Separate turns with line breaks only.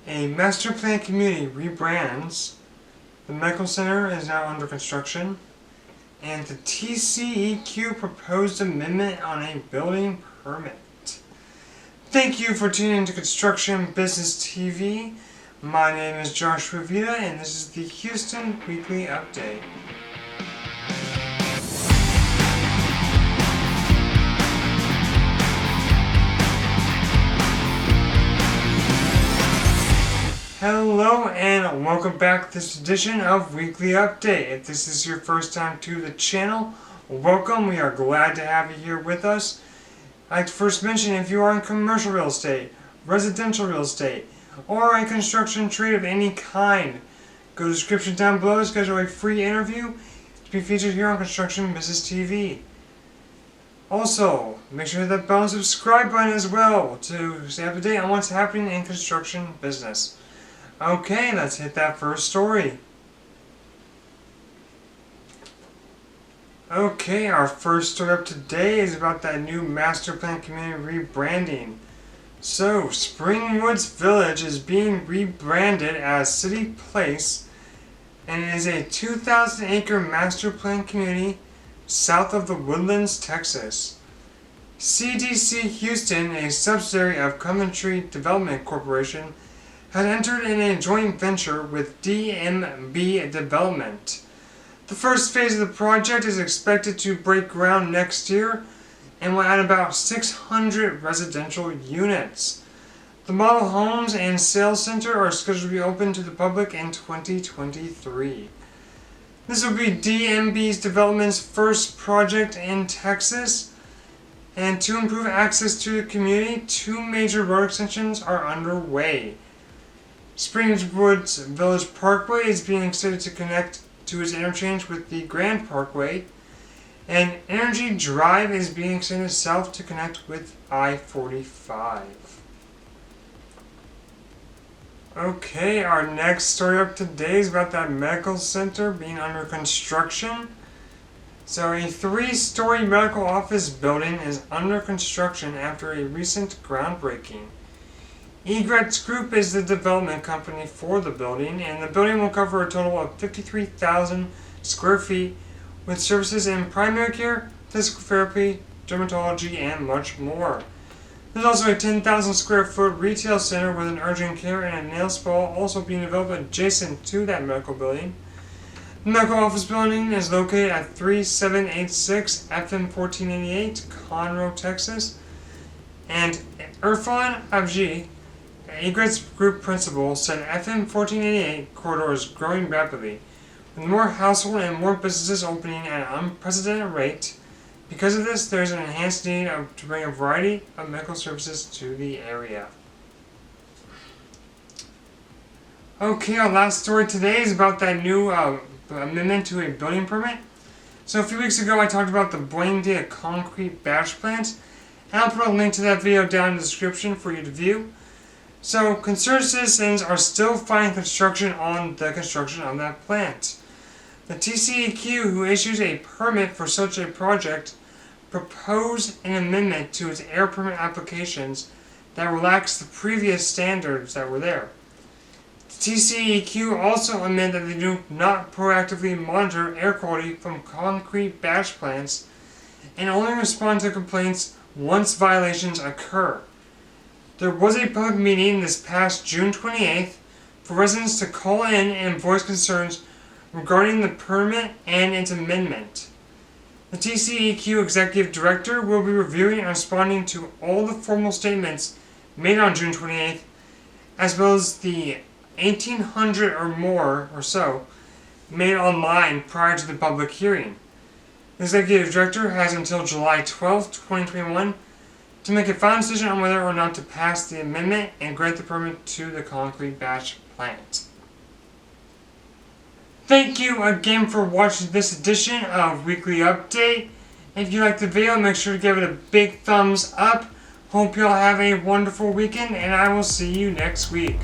A master-planned community rebrands. The medical center is now under construction. And the TCEQ proposed amendment on a building permit. Thank you for tuning into Construction Business TV. My name is Joshua Vita, and this is the Houston Weekly Update. Hello and welcome back to this edition of Weekly Update. If this is your first time to the channel, welcome. We are glad to have you here with us. I'd like to first mention, if you are in commercial real estate, residential real estate, or a construction trade of any kind, go to the description down below to schedule a free interview to be featured here on Construction Business TV. Also, make sure to hit that bell and subscribe button as well to stay up to date on what's happening in construction business. Okay, let's hit that first story. Okay, our first story up today is about that new master plan community rebranding. So, Springwoods Village is being rebranded as City Place, and it is a 2,000-acre master plan community south of the Woodlands, Texas. CDC Houston, a subsidiary of Coventry Development Corporation, has entered in a joint venture with DMB Development. The first phase of the project is expected to break ground next year and will add about 600 residential units. The model homes and sales center are scheduled to be open to the public in 2023. This will be DMB's Development's first project in Texas, and to improve access to the community, 2 major road extensions are underway. Springwoods Village Parkway is being extended to connect to its interchange with the Grand Parkway, and Energy Drive is being extended south to connect with I-45. Okay, our next story up today is about that medical center being under construction. So, a 3-story medical office building is under construction after a recent groundbreaking. Egrets Group is the development company for the building, and the building will cover a total of 53,000 square feet with services in primary care, physical therapy, dermatology, and much more. There's also a 10,000 square foot retail center with an urgent care and a nail spa also being developed adjacent to that medical building. The medical office building is located at 3786 FM 1488, Conroe, Texas, and Irfan Abji, Egrets Group principal, said FM 1488 corridor is growing rapidly, with more household and more businesses opening at an unprecedented rate. Because of this, there is an enhanced need to bring a variety of medical services to the area. Okay, our last story today is about that new amendment to a building permit. So a few weeks ago, I talked about the Buendia concrete batch plant, and I'll put a link to that video down in the description for you to view. So, concerned citizens are still fighting construction on that plant. The TCEQ, who issues a permit for such a project, proposed an amendment to its air permit applications that relaxed the previous standards that were there. The TCEQ also amended that they do not proactively monitor air quality from concrete batch plants and only respond to complaints once violations occur. There was a public meeting this past June 28th for residents to call in and voice concerns regarding the permit and its amendment. The TCEQ Executive Director will be reviewing and responding to all the formal statements made on June 28th, as well as the 1,800 or more or so made online prior to the public hearing. The Executive Director has until July 12, 2021 to make a final decision on whether or not to pass the amendment and grant the permit to the concrete batch plant. Thank you again for watching this edition of Weekly Update. If you liked the video, make sure to give it a big thumbs up. Hope you all have a wonderful weekend, and I will see you next week.